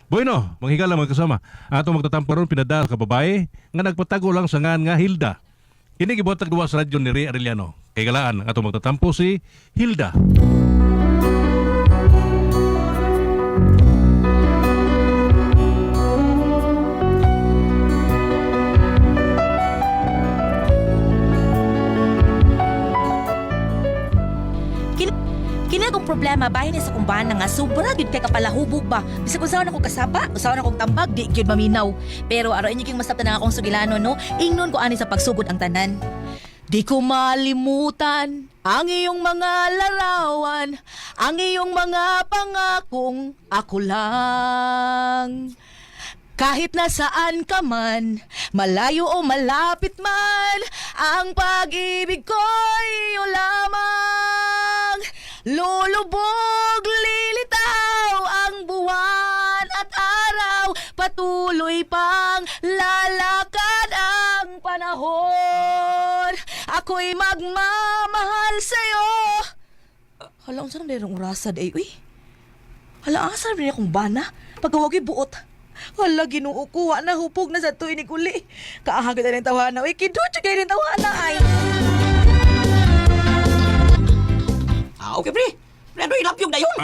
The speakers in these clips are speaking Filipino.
Bueno, manghigala mga kasama. Ato magtatampo ron pinadal ka babae nga nagpatago lang sa ngan nga Hilda. Kini gibuhat duwa sa radyo ni Ray Arellano. Kay galaan ato magtatampo si Hilda. Kini akong problema bahin sa kumbana nga sobra gyud kay kapalahubog ba. Bisag usaon ako kasapa, usaon akong tambag di gyud maminaw. Pero araw inyo king masabtan nga akong sugilano no, ingnon ko ani sa pagsugod ang tanan. Di ko malimutan ang iyong mga larawan, ang iyong mga pangakong ako lang. Kahit nasaan ka man, malayo o malapit man, ang pag-ibig ko'y iyo lamang. Lulubog, lilitaw ang buwan at araw, patuloy pang lalakad ang panahon. Ako'y magmamahal sa'yo. Hala, unsa nang dayrang urasad ay, uy? Hala, asa rin akong bana? Pagkawagi buot. Hala, Ginoo ko, wa na hupog na sa tuwi ni Kuli. Kaahagad na ng tawana, uy, kidutsi kayo ng tawana ay. Okay, pre. Pre, ano ilapyog na yun?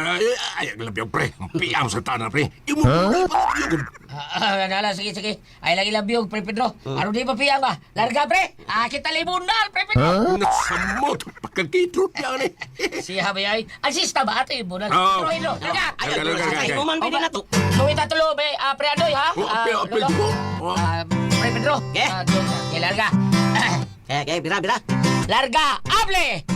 Ay, labiyog, pre. Piyam sa tanah, pre. Yung mga palapyog. Nala, sige. Ay lang ilapyog, pre Pedro. Ano di pa piyang ba? Larga, pre. Kita libunan, pre Pedro. Nasamot. Pagkakidrot yan eh. Siya ba ay? Asista ba ate libunan? Oh. Pedro, larga. Ay, Kuman pwede na to. Tuwi tatulo, be. Pre Adoy, ha? Apel ko. Pre Pedro. Okay, larga. Okay, bira. Larga, able!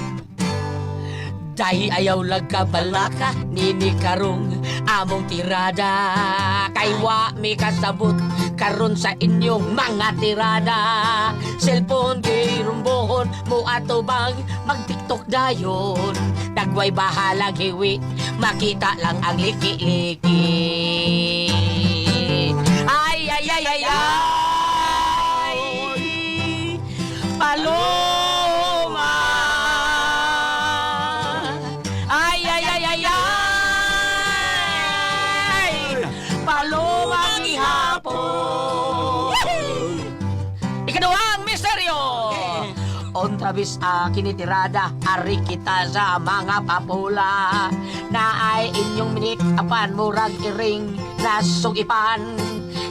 Dahil ayaw lang kabalaka, nini karong among tirada. Kay wa mi kasabot karon sa inyong mga tirada. Cellphone girumbohon mo ato bang mag-tiktok dayon. Dagway bahala giwi, makita lang ang liki-liki. Ay! Paloma! Palomang ihapon. Ikaduhang misteryo. Ontrabis kinitirada, ari kita sa mga papula. Na ay inyong minik apan murag iring nasugipan.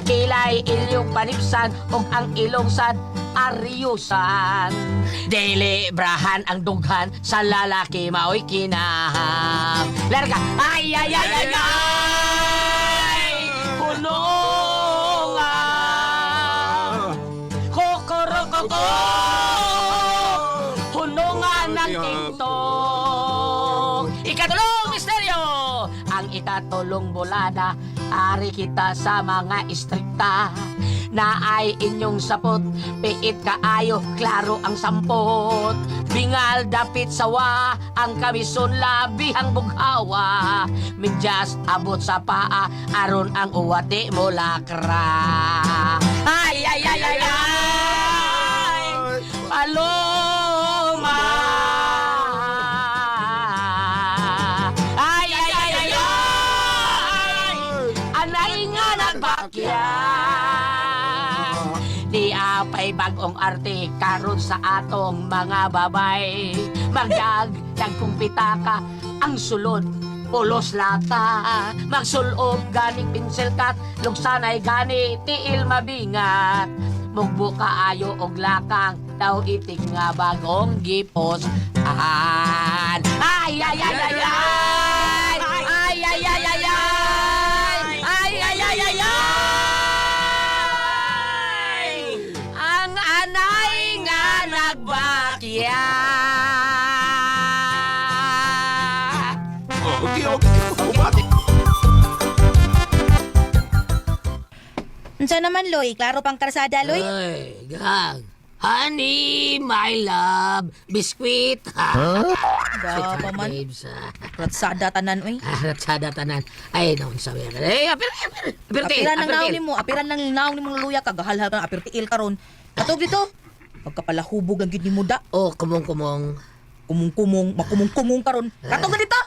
Kilay ilyong panipsan o ang ilong sad ariusan. Dili brahan ang dughan sa lalaki mao'y kinahang. Larga, ay! Hunongan! Kokorokoko! Hunongan ng TikTok! Ikatulong misteryo! Ang ikatulong bulada, ari kita sa mga istrikta. Na ay inyong sapot, piit kaayo, klaro ang sampot. Bingal dapit sawa, ang kamison labi ang bughawa. Medyas abot sa paa, aron ang uwati mo lakra. Ay! Paloma! Ay! Anay nga nagbakya. Di apay bagong arte karon sa atong mga babay. Magdagdag kong pitaka ang sulod pulos lata. Magsulob ganing pinsel kat luksanay gani tiil mabingat. Mugbo kaayo og lakang daw itik nga bagong gipos. Ay! Ang anay nga nagbakya. Okay. Umati. Unsa naman, Loy? Klaro pang karsada, Loy? Ay, gang. Honey, my love, biskwit. Da pa man. Babes, Ratsada tanan, uy. Ratsada tanan. Ay, naon sabi. Ay, Apiran ng naong nimo, apiran ng naong nimo luya kagahalhal kang apirtiil karon. Atog dito. Pagkapalahubog ang gid nimo da. Oh, kumong-kumong. Kumong-kumong, makumong-kumong karon. Katog dito.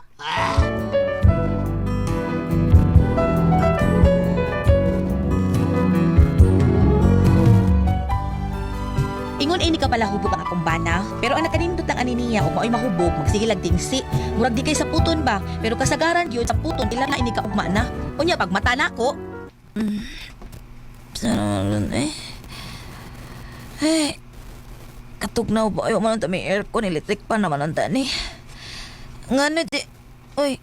ini ka pala hubog ang akong bana. Pero ang nakanindot lang ani niya ug mao'y mahubog, magsige lang tingsi. Murag di kay sa puton ba? Pero kasagaran gyud sa puton ila nga ini ka ugma na. Unya pag mata nako. Sana eh. Hey. Katugnaw ba ayo man ta may aircon electric pa naman ang tani. Ngano di. Oy.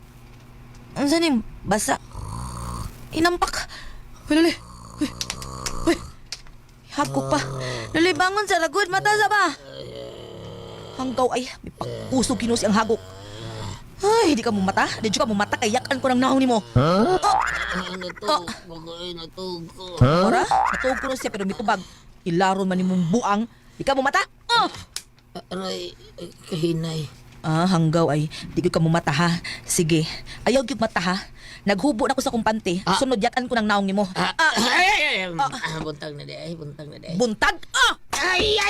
Unsa ning basa? Inampak. Lali. Uy. Hapko pa. Lali bangon sa lagod mata sa ba? Hanggaw ay may pagpuso kinusi ang hagok. Ay, di ka mo mata. Di ka mo mata kay yakan ko ng nahon nimo. Natug ko. Ora, natug ko na siya pero mitubag. Ilaron man nimong buang. Di ka mo mata. Aray, kahinay. Hanggaw ay di ka mo mata ha. Sige, ayaw gyud mata ha. Naghubo na ko sa kumpante. Sunod yakan ko ng naong nimo. Buntag na di ay, buntag na di ay. Buntag. Ay,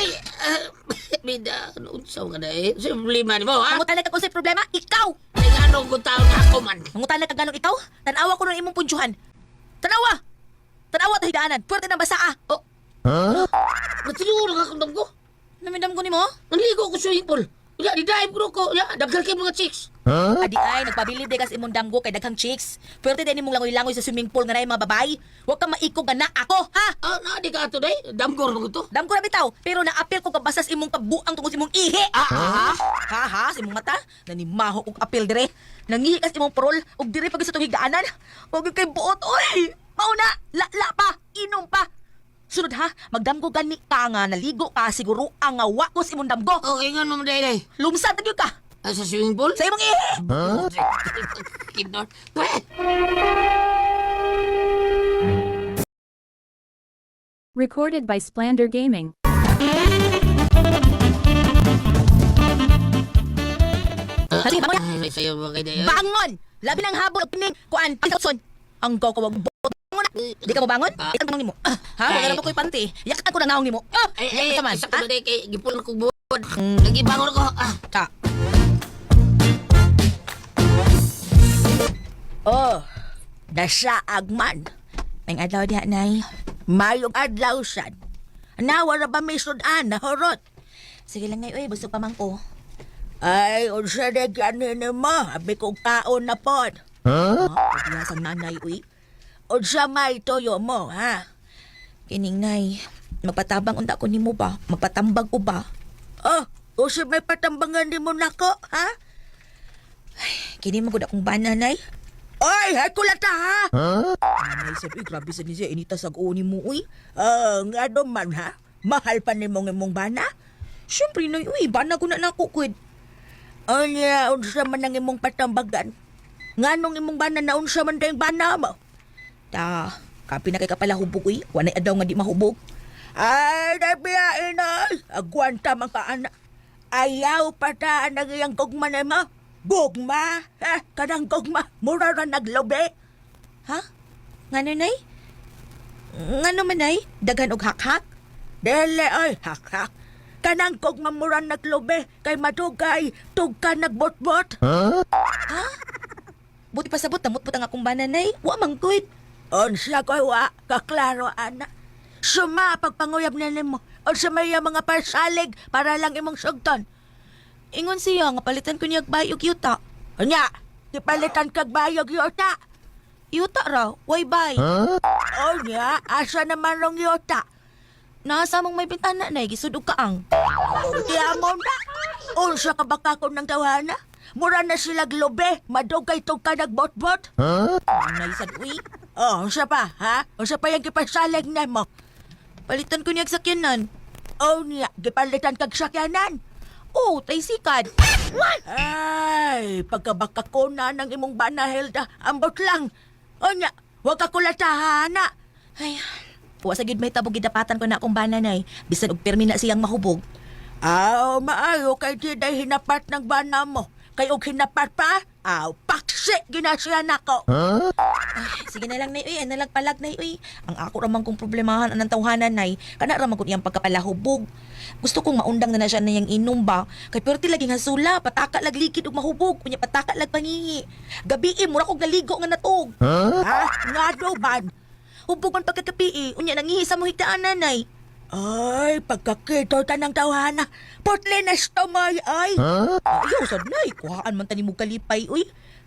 Bida, unsaw ka na eh. Problema ni mo, ha? Mangutan na ka kung sa'y problema, ikaw! Ay, anong gutaw na ako man? Mangutan na ka ganong ikaw? Tanawa ko ng imong punsyuhan. Tanawa! Tanawa to higaanan. Pwerte na basa Oh. Natinuro ka kung ko. Namindam ko ni mo? Naligo ko sa swimming pool. Ya, di-dive ko. Ya, daggal kayo mga chicks. Adi ay, nagpabilib de kas imong damgo kay daghang chicks. Pwerte din imong langoy-langoy sa swimming pool nga na mga babay. Huwag kang maikog nga na ako, ha? Di ka ato, day. Damgor mo ko to. Dam ko na bitaw, pero naapil ko kabasas imong kabuang tungkol sa imong ihi. Ha, sa imong mata, nanimaho og apil dire. Nangihi kas imong parol, og dire pag sa tong higdaanan. Huwag kay buot, oy! Mauna, la pa, inom pa. Sunod ha, magdamgo gani ka nga, naligo ka, siguro ang wa ko sa imong damgo. Okay nga naman, day. Lumsad na gyud ka, Sa swimming pool? sa imong ihi. Kidnor. Recorded by Splander Gaming. Hali, bangon na. Ay, sa'yo ba kayo, day? Bangon! Labi ng habol, pining, kuan, pagkakson. Ang gaw ko wag buot. Bangon na. Di ka mo bangon? Ikan bangon nimo. Ha, wala na mo ko'y panty. Yakan ko na naong nimo. Yakan ka man. Isa Ha? ko, day, kay gipon ko buod. Nagibangon ako. Ka. Oh, dasa agman. May adlaw diha nay. Mayong adlaw sad. Nawara ba may sudan na horot? Sige lang ngay, uy, busog pa man ko. Ay, unsa de ganin mo? Abi kong kaon na pod. Paglas ang nanay, uy. Unsa may toyo mo, ha? Kining nay, magpatabang unta ko nimo ba? Magpatambag ko ba? Oh, unsa may patambangan nimo nako, ha? Kini mo gud akong bana, nay. Oy, hay kulata ha! Ay, sabi, grabe sa niya, inita sa ni mo, uy. Nga man ha? Mahal pa ni mong imong bana? Siyempre, nay, uy, bana ko na nakukud. Anya, unsa man ang imong patambagan? Nga nung imong bana na unsa man dayong bana mo? Kapi na kay kapalahubog, uy. Wanay adaw nga di mahubog. Ay, nabiyain na. Agwanta man ka, anak. Ayaw pa ta ang iyang gugma na mo. Gugma? Kanang gugma, mura na naglobe. Ha? Ngano, nay? Ngano man, nay? Dagan og hakhak? Dele, ay, hakhak. Kanang gugma mura naglobe, kay madugay, tugka nagbot-bot. Ha? Buti pa sabot, namot-bot ang akong bananay. Wa mangkod. Unsa ko'y wa, kaklaro, ana. Suma, pagpanguyab na mo. Unsa may mga parsalig para lang imong sugton. Ingon siya nga palitan ko niyag bayog yuta. Anya, ipalitan kag bayog yuta. Yuta raw, way bay. O nya, asa naman rong yuta? Nasa mong may bintana na, gisudog kaang. Tiya mo na, unsa ka baka ko ng tawana? Mura na sila globe, madugay tong ka nagbot-bot. Naisad, uy. Oh, unsa pa, ha? Unsa pa yung kipasalig na mo? Palitan ko niyag sakyanan. O nya, gipalitan kag sakyanan. Oh, tay sikad. Ay, pagkabaka ko na ng imong bana, Hilda. Ambot lang. O nya, huwag ka kulatahana. Ay, huwag sa gid may tabog gidapatan ko na akong bana, nay. Bisan og permi na siyang mahubog. Maayo kay di day hinapat ng bana mo. Kay og hinapat pa, paksi ginasya nako. Ay, sige na lang, nay, uy. Ano lang palag, nay, uy. Ang ako ramang kong problemahan anang tawhanan, nay. Kana ramang kong iyang pagkapalahubog. Gusto kong maundang na siya na yung inom ba. Kay perti laging hasula, pataka lag likid ug mahubog. Kunya pataka lag pangihi. Gabi, mura kong naligo nga natog. Ha? Nga do, ban? Hubog man pagkakapi, unya nangihi sa mo higdaan, nanay. Ay, pagkakito ta ng tawhana. Putli na stomay ay. Ayaw, sad na. Kuhaan man tani mo kalipay, uy.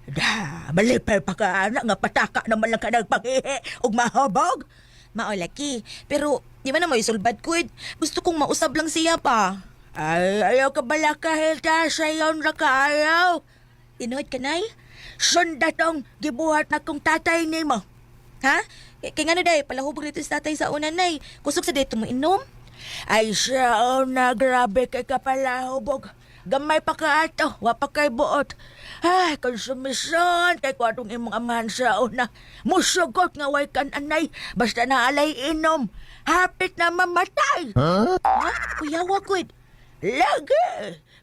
Da, malipay pa ka na nga pataka naman lang ka nagpanghihi ug mahabog. Maolaki, pero di ba na mo isulbad ko? Gusto kong mausab lang siya pa. Ay, ayaw ka bala ka, Hilda. Sayon ra ka ayaw. Tinood ka, nay? Sunda tong gibuhat na kong tatay ni mo. Ha? Kaya nga day, palahubog dito sa tatay sa una, nay. Kusog sa dito mo inom? Ay, siya na grabe kay kapalahubog. Gamay pa ka ato, wapa kay buot. Ay, konsumisyon, kay kwadong imong amahan sa una. Musugot nga way kan anay, basta na alay inom. Hapit na mamatay. Ha? Kuyawa ko. Lagi.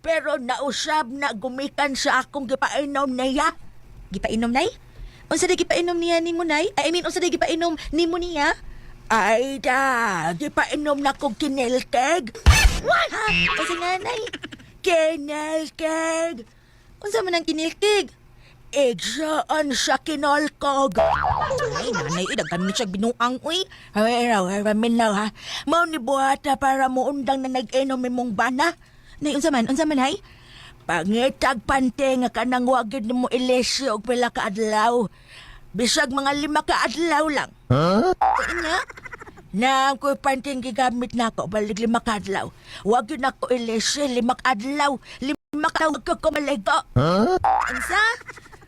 Pero nausab na gumikan sa akong gipainom niya. Gipainom, nay? Unsa di gipainom niya ni mo, nay? I mean, unsa di gipainom ni mo niya? Ay da, gipainom na kong kinilkeg. What? Ha? Kasi nga, nay. Kinilkeg. Unsa man ang kinilkeg? Igsoon sa kinolkog. Ay, nanay, idagkan mo siya binuang, uy. Ay, ramin na, ha? Mao ni buhata para mo undang na nag-inom mong bana. Nay, unsa man, hay? Pangitag pante nga kanang wagid mo ilesyo og pila ka adlaw. Bisag mga 5 ka adlaw lang. Nya? Na ko panting gigamit nako balik 5 ka adlaw. Wagid nako ilesyo 5 ka adlaw. 5 ka adlaw ko maligo. Unsa?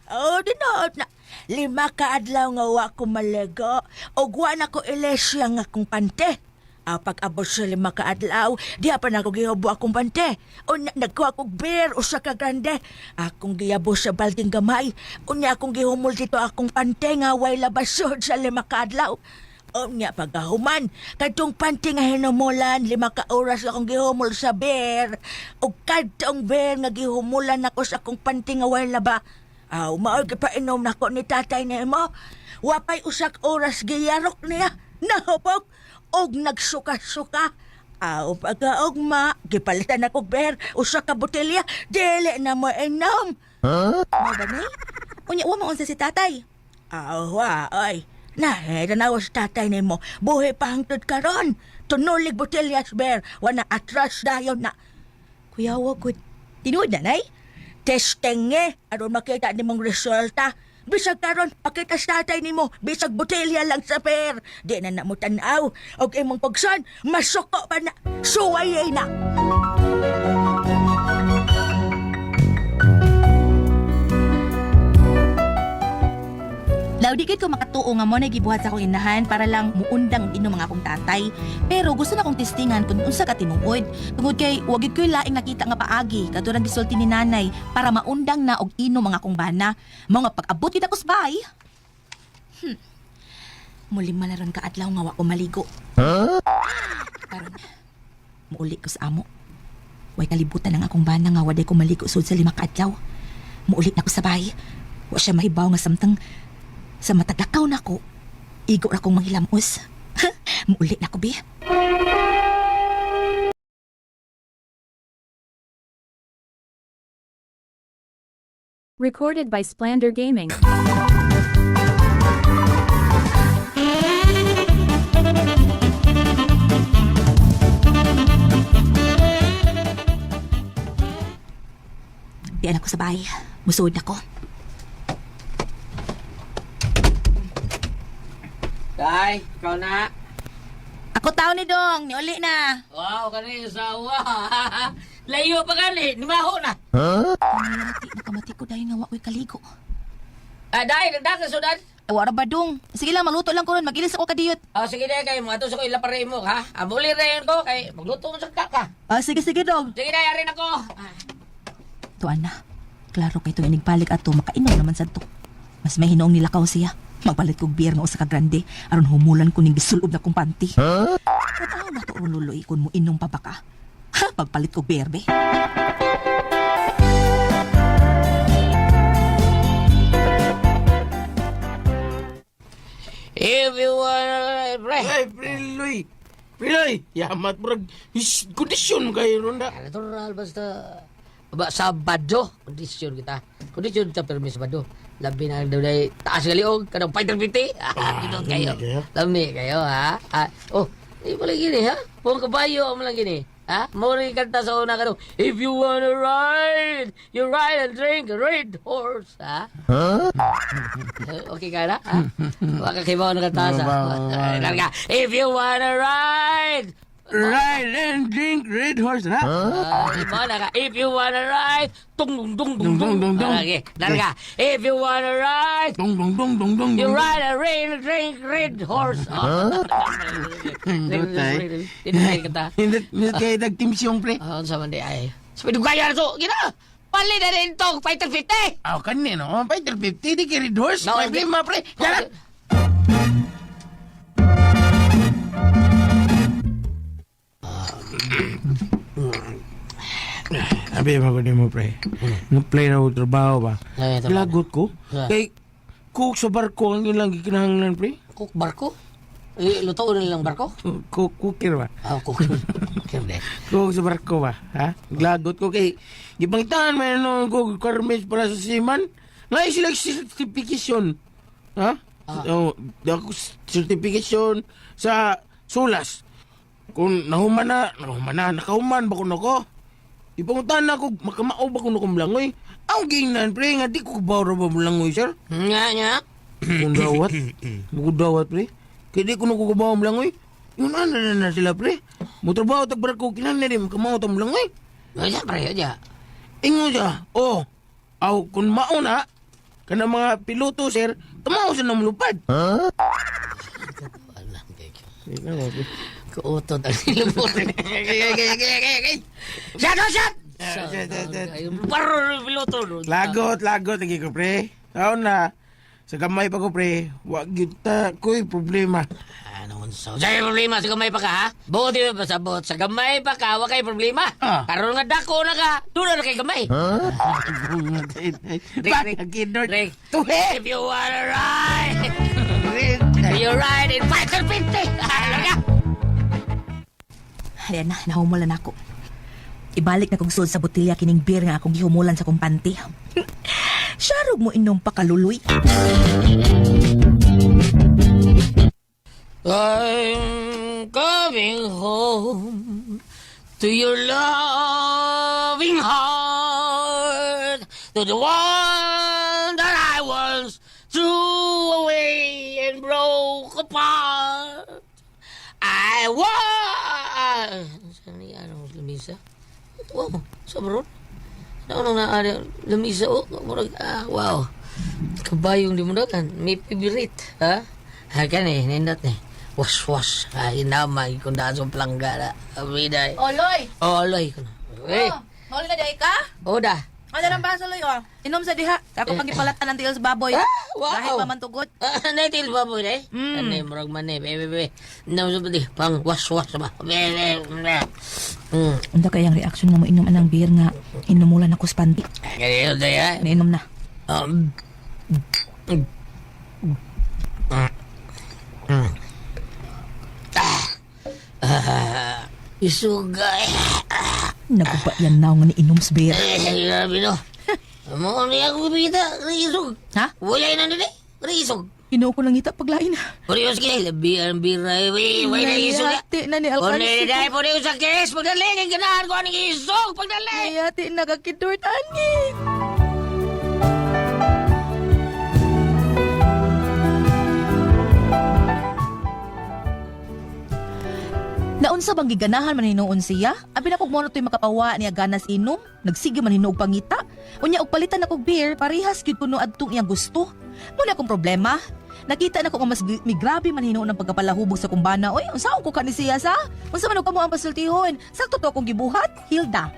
Oh, dinot na. 5 ka adlaw nga wa ko maligo. Og wa nako ilesyo nga akong pante. Pag-abot sa 5 ka adlaw, di pa na ako gihubo akong pante. O nagkuha kong beer o sa kagande. Akong giyabo sa balding gamay. O niya akong gihumol dito akong pante nga way labasod sa 5 ka adlaw. O niya pagahuman, kadtong pante nga hinumulan, 5 ka oras akong gihumol sa beer. O kadtong beer nga gihumulan ako sa akong pante nga way laba. Mao'y pa inom na ko ni tatay ni mo. Wapay usak oras giyarok niya. Nahupok. Og nagsuka-suka. Pagkaugma, gipalitan ako ber, usa ka botelya, dili na mo inom. Mo ba ni? Unya, wa mo unsa si tatay? Ay. Tanawas tatay ni mo, buhi pa hangtod karon. Tunulig botelyas ber, wana atras dayon na. Kuya, wag tinuod na, nay? Testing aron makita ni mong resulta. Bisag karon pakita sa tatay nimo, bisag botelya lang sa per. Di na mo tanaw. Og imong pagsan, masuko pa na. Suwayay na. Laudi kay ko makatuo nga mo na gibuhat sa akong inahan para lang muundang inom mga akong tatay. Pero gusto na akong testingan kung unsa ka tinuod. Tungod kay wagid ko'y laing nakita nga paagi kadurang gisulti ni nanay para maundang na og inom mga akong bana. Mga pag-abot kita ko sa bahay. Muli man na ron ka adlaw nga wa ko maligo. Karon, muuli ko sa amo. Way kalibutan ang akong bana nga waday ko maligo sud sa 5 ka adlaw. Muuli na ko sa bahay. Wa siya mahibaw nga samtang sa matadakaw na ko, igo na kong manghilamos. Muulit na ko, bi. Recorded by Splander Gaming. Diyan ako sa bahay. Musuod ako. Day, ikaw na. Ako tao ni Dong, niuli na. Wow, kanina sa uwa. Layo pa gani, nimaho na. Nakamati ko dahil nga wakoy kaligo. Day, nagdakas sudan. Wara ba Dong? Sige lang, maluto lang ko ron. Mag-ilis ako kadiyot. Sige day, kayo mga to sa ko ilapare mo, ha? Muli rin ko, kay magluto mo sa kaka. Sige, Dong. Sige day, arin ako. Tuan na. Klaro kay ito inigpalik ato, makainom naman sa to. Mas may hinoong nilakaw siya. Magpalit kong beer nga usa ka grande aron humulan ko ning gisulob na kong panty. Kataw na to luloy kun mo inom pa ba ka? Pagpalit ko beer be. If you wanna pre. Ay, Priloy! Priloy! Yamat mo kondisyon kayo ron na. Natural basta. Sabado, kondisyon kita. Kondisyon kita pero may Sabado. Labi na daw taas kaliog, kanang fighter 50. Ginod kayo. Lami kayo, ha? Di mo lang gini, ha? Pong kabayo mo lang gini. Ha? Mori kanta sa una ka if you wanna ride, you ride and drink a red horse. Ha? Okay ka na? Ha? Waka kibaw na kanta sa. Larga, if you wanna ride, Ride and drink red horse na. if you wanna ride, tung dung dung Dung, dung, dung. Okay, larga, if you wanna ride, Dong dong dong dong dong. you dong. ride a red, drink red horse. Hindi kata. Hindi kayo nagtimsiyong pre. Sa mandi ay. Sa pinugaya na to, gina! Pali na rin to, Fighter 50! Aw, kanino? Fighter 50, di kay red horse. No, May problema pre. Jalan! Abi ba ko mo pre? Nga-play na ko trabaho ba? Ay, trabaho. Lagot ko. Ah. Kay cook sa barko ang ilang gikinahanglan pre. Cook barko? Luto na nilang barko? Cookir ba? Cook. Kaya Cook sa barko ba? Ha? Lagot ko kay gipangtahan man no ko requirements para sa seaman. Nga sila certification. Ha? Oh, ako certification sa sulas. Kung nahuman na, nakahuman ba ko nako? Ipanguntahan na ako, makamao ba ko nako mlangoy? Ang gingnan, pre, nga di ko bawra ba mlangoy, sir? Nga. Kung dawat, pre. Kaya di ko nako kabaw mlangoy. Yun na sila, pre. Mutrabaho tagbarat ko, kinang na rin, makamao ta mlangoy. Ay, pre, ya. Ingon siya, kung mauna, kana mga piloto, sir, tumaw sa namlupad. Kuutot ang ilumot. Shut up, shut! Baro piloto. Lagot, lagi ko, pre. Taon na, sa gamay pa ko, pre, wag kita ko'y problema. Ano unsa? Sa problema sa gamay pa ka, ha? Buti ba sa bot? Sa gamay pa ka, wa kay problema. Ah. Karon nga dako na ka, doon na kay gamay. Bakit ang kinort? Rick, Tuhe! if you wanna ride, you ride in Fighter 50. Alam ka? Ayan na, nahumulan ako. Ibalik na kong sulod sa botilya kining beer nga akong gihumulan sa kong panty. Syarog mo inom pa kaluloy. I'm coming home to your loving heart, to the one that I once threw away and broke apart. I was... Saan ni anong lamisa? Wow, sa maroon? Ano na lamisa? Wow. Kabayong limunakan. May favorite, ha? Hagan nindot Was. Inamay kung daan sa plangga na. Abiday. Oloy! Oloy ko na. Eh, Mauli na day ka? Oda. Ano lang ba sa loy, Inom sa diha. Ako pagipalatan ng tiil sa baboy. Wow. Dahil pa man tugot. Natil ba po eh? Ano yung marag man eh. Bebe. Naman sa pati. Pang was ba? Bebe. Unda kayang reaksyon nga mo inom anang beer nga inumulan ako sa panty. Ganyan na yan. Nainom na. Isugay. Naguba yan na nga ni inom sa beer. Grabe no. Mo ni ako bibita. Isug. Ha? Wala na din eh. Isug. Inuo ko lang ita paglain. Purios kaya. Labi ang bira. Wala na isug. Nayati na ni Kung alkansi nilay ko. po rin sa kes. Pagdaling ang ganahan ko ang isug. Pagdaling. Nayati nagakidurtan ni. Naunsa bang giganahan man hinuon siya? Abi na kog mo to'y makapawa niya ganas inom, nagsige man hinuog pangita. Unya og palitan na kog beer, parehas gyud kuno adtong iyang gusto. Muna akong problema. Nakita na ko nga mas migrabe man hinuon ang pagkapalahubog sa kumbana. Oy, unsaon ko kani siya sa? Unsa man og kamo ang pasultihon? Sakto to akong gibuhat, Hilda.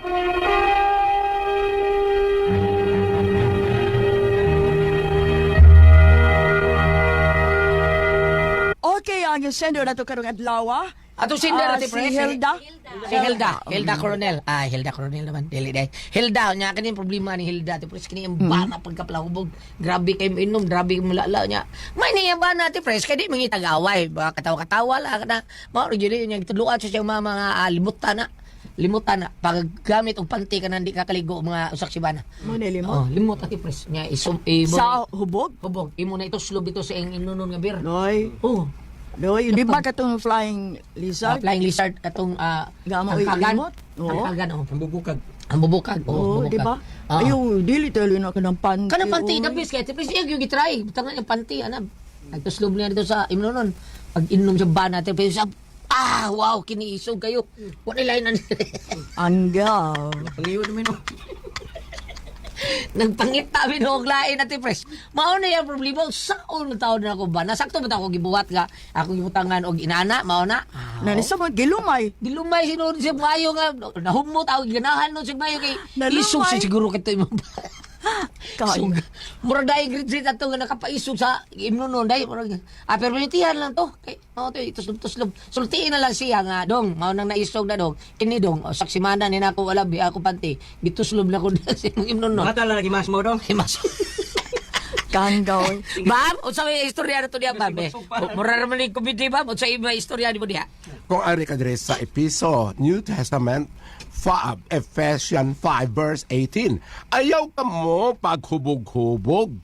Okay, ang sender na to karong adlaw. Ato sinder ati Si pre. Hilda. Si Hilda. Hilda Coronel. Hilda Coronel naman. Dili day. Hilda, nya kanin problema ni Hilda ati pre kini ang bana pagkapalahubog. Grabe kay inom, grabe mulala nya. May niya ba natin pre kay di mangi tagaway. Ba katawa-katawa la kana. Mao gyud nya gituluan sa siyang mga limutan na paggamit og panty ka di ka kaligo mga usak si bana. Manili mo. Oh, limot ati pre. Nya Sa hubog? hubog imo na ito slob ito sa ing inunon nga beer. Noy. Oh. Doy, di ba katong flying lizard? Flying lizard katong Gamo tangkagan. ilimot. Oo. Tangkagan, oh. Ang bubukag. Ang bubukag, Oo, di ba? Oo. Ayaw, dili tali na ka ng panty. Kanang panty, oy. nabis kaya. Tipis yung gitry. Butangan yung panty, anam. Nagtuslob niya dito sa imnonon. Pag inom siya ba natin, pero siya, wow, kiniisog kayo. Wala ilahin na nila. Anggaw. Pangiwan naman, no? Nagpangit namin ho, lain natin, pres. Mao na yung problema. Saan na taon na ako ba? Nasakto ba ako gibuhat ka? Ako gibutangan o inana, mao na. Nanisa mo, gilumay. Dilumay sinunod siya mayo nga. Nahumot ako, ganahan nun siya mayo kay Nalumay. isog siya siguro kito yung Kain. mura dahil grade ato nga nakapaisog sa imno nun dahil mura permanentihan lang to kay mao to ituslog sultiin na lang siya nga dong mao nang naisog na dong ini dong saksimana ni nako wala bi ako panty gituslob na ko sa imno nun Mata lang lagi mas mo dong. Himas. Kanggaw. Bam, unsa may istorya na to diya, bam? Mura naman ni comedy, bam. Unsa may istorya ni mo diya? Kung ari ka dire sa Episo, New Testament 5, Ephesians 5 verse 18. Ayaw ka mo paghubog-hubog,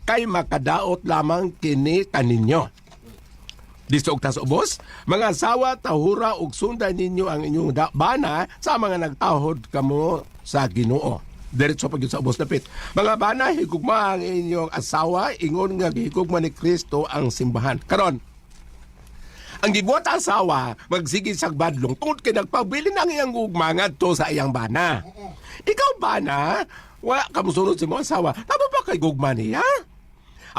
kay makadaot lamang kini kaninyo. Disto og tas ubos, mga asawa tahura og sundan ninyo ang inyong bana sa mga nagtahod kamo sa Ginoo. Diretso pag sa ubos napit. Mga bana, higugma ang inyong asawa, ingon nga higugma ni Kristo ang simbahan. Karon, ang gibuhat ang asawa, magsige sa badlong tungod kay nagpabili ng iyang ugma ngadto sa iyang bana. Ikaw bana, wala ka musunod sa mga asawa, tama ba kay gugma niya?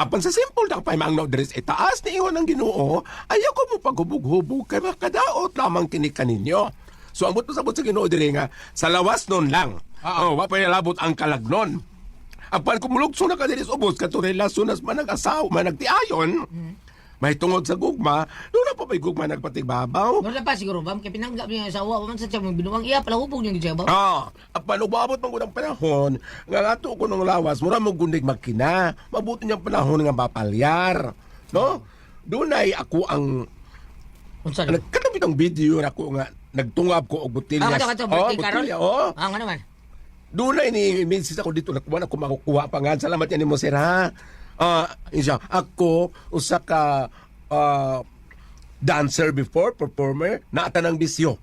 Apan sa simple na pay maangnaw diri sa itaas ni ingon ng Ginoo, ayaw ko mo paghubog-hubog kay makadaot lamang kini kaninyo. So ambot sa Ginoo diri nga sa lawas nun lang. Wa pa labot ang kalagnon. Apan kumulugso na ka diri sa ubos kato relasyon as manag-asawa, managtiayon. May tungod sa gugma, doon na pa may gugma nagpatigbabaw. Wala pa siguro, bam. Kaya pinanggap niya yung asawa. Man sa siya mong binuwang iya, palahubog niya siya, bam. Apan ubabot man gunang panahon, nga ato ko ng lawas, mura mo gundig magkina, mabuti niyang panahon nga mapalyar. No? Doon ay ako ang Unsa na? nagkatapit ang video na ako nga nagtungab ko og botelya. Kato, birthday karon? Nga naman. Doon ay ni minsis ako dito nakuha na kumakuha pa nga. Salamat yan ni mo sir ha. Insya, ako usa ka dancer before, performer, naatanang bisyo.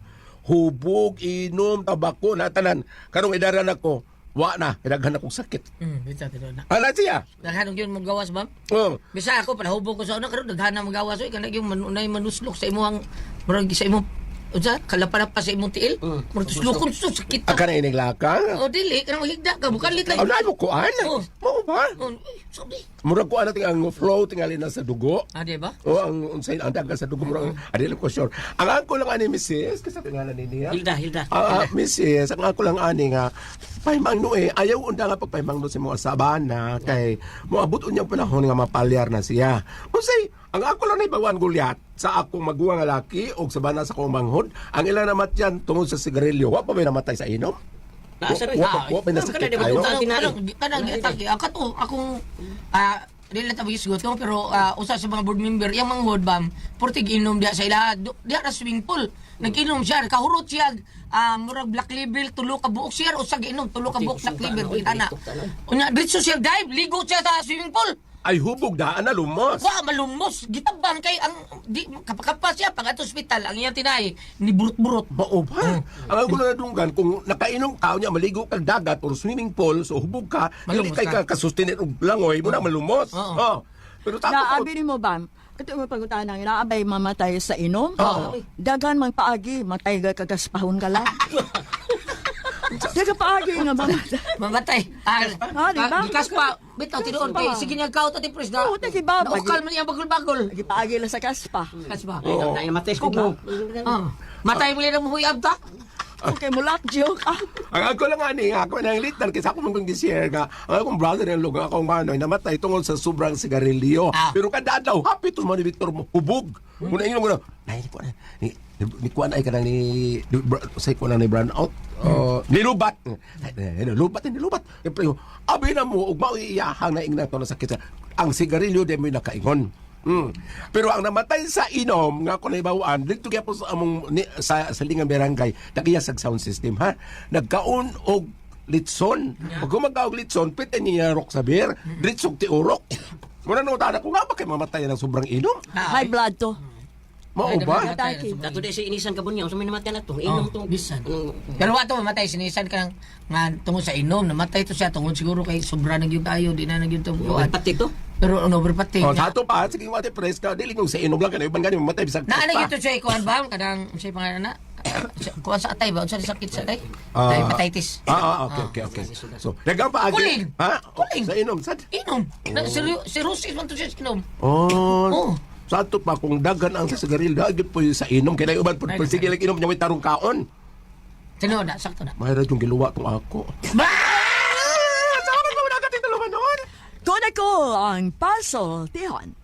Hubog, inom, tabako, natanan. Karong idaran ako, wa na, idaghan akong sakit. Bisa tino na. Ala siya? Daghanong yun mong gawas, bam. Oh. Bisa ako, palahubog ko sa una, karon daghan na mong gawas. Oy, kanag yung manunay manuslok sa imong, murag sa imong, unsa, kalapan pa sa imong tiil. Murag tuslokon, sakit. Aka na iniglakang? O, dili, kanang mahigda ka, bukan litay. Ano ay mo kuan? Oh. Mo ba? Sabi. Murag kuan natin ang flow tingali na sa dugo. Di ba? O ang unsay ang dagat sa dugo murag adi lang ko sure. Ang ako lang ani Mrs. kasi tingalan ni niya. Hilda. Mrs. Ang ako lang ani nga pahimang no ayaw unda nga pagpahimang no sa mga sabana kay moabot unyang panahon nga mapalyar na siya. Unsay ang ako lang naibawan gulyat sa akong maguwang nga laki og sabana sa akong manghod, ang ilang namatyan tungod sa sigarilyo. Wa pa may namatay sa inom? Nasa rin. Wa pa nasakit tayo? Kanang atake. Ang kato, akong, dili na tabi isgot no, pero usa sa mga board member, yung manghod bam, portig inom diya sa ila, diya na swimming pool. Nag-inom siya, kahurot siya, murag black label, tulo ka buok siya, usag inom, tulo ka buok black label, ana. Unya, dito siya dive, ligo siya sa swimming pool. Ay hubog daan na lumos. Wa malumos, gitabang kay ang di kapakapa siya pag ato ospital, ang iyang tinay ni burot-burot. Bao ba? Ang ako na nadunggan, kung nakainom ka, niya, maligo kang dagat or swimming pool, so hubog ka, hindi Malumos kay ka. kasustinet og langoy, mo na malumos. Oo. Pero tapos Naabi ni mo ba? Ito mo pag-utahan ng inaabay mamatay sa inom? Oo. Dagan mang paagi, matay ka kagaspahon ka lang. Dagan paagi nga mamatay. Mamatay. Di ba? Gikas pa, bitaw tinuon kay sige niya kaut ati pres na. Oo, nagibaba. Ukal man niya bagol-bagol. Lagi paagi lang sa kaspa. Kas ba? Na mates ko mo. Matay mo lang mo huyab ta. Okay, mulak joke. ang ako lang ani, ako nang litan, kasi ako mong gisir nga, ang akong brother-in-law, nga akong manoy, namatay tungkol sa sobrang sigarilyo. Pero kada daw, happy to man ni Victor hubog. Muna ingin mo na, ni kuan ay ka na ni, say ko na ni brown out. Nilubat. Nilubat. Abi na mo, ug mauiyahang na ingnan to na sakit. Ang sigarilyo di mo nakaingon. Pero ang namatay sa inom nga ko naibawaan dito kaya po sa among sa lingang barangay nakiyasag sound system ha nagkaon og litson pag gumagaw og litson pit niya rok sa beer dritsog ti urok muna no tada ko nga ba kay mamatay ng sobrang inom High blood to. Mao ba? Dato di si inisan kabun niya, may namatay na to. Inom to. bisan. Anong- Pero wato mamatay sinisan ka nga tungod sa inom, namatay to siya tungod siguro kay sobra na gyud tayo, di na gyud to. Pati to. Pero ano overpati. Oh, sa ato pa, sige mo ate pres ka, dili kong sa inog lang ka na iban gani mamatay bisag. Na gyud to siya ikuan ba kadang say pangalan na. Kuan sa atay ba unsa sakit sa atay? Ah. Hepatitis. Okay. So, dagang pa agi. Kuling. Ha? Kuling. Sa inom sad. Inom. Na cirrhosis man to siya inom. Oh. Oh. Sa ato pa kung dagan ang sa sigarilyo, dagit po yung sa inom kaya uban po Ay, sige lang inom niya may tarong kaon. Tino na sakto na. Mayroon yung giluwa tong ako. Ba! Sa man mo nagatin tulungan noon. Kung ako ang puzzle, Tihon.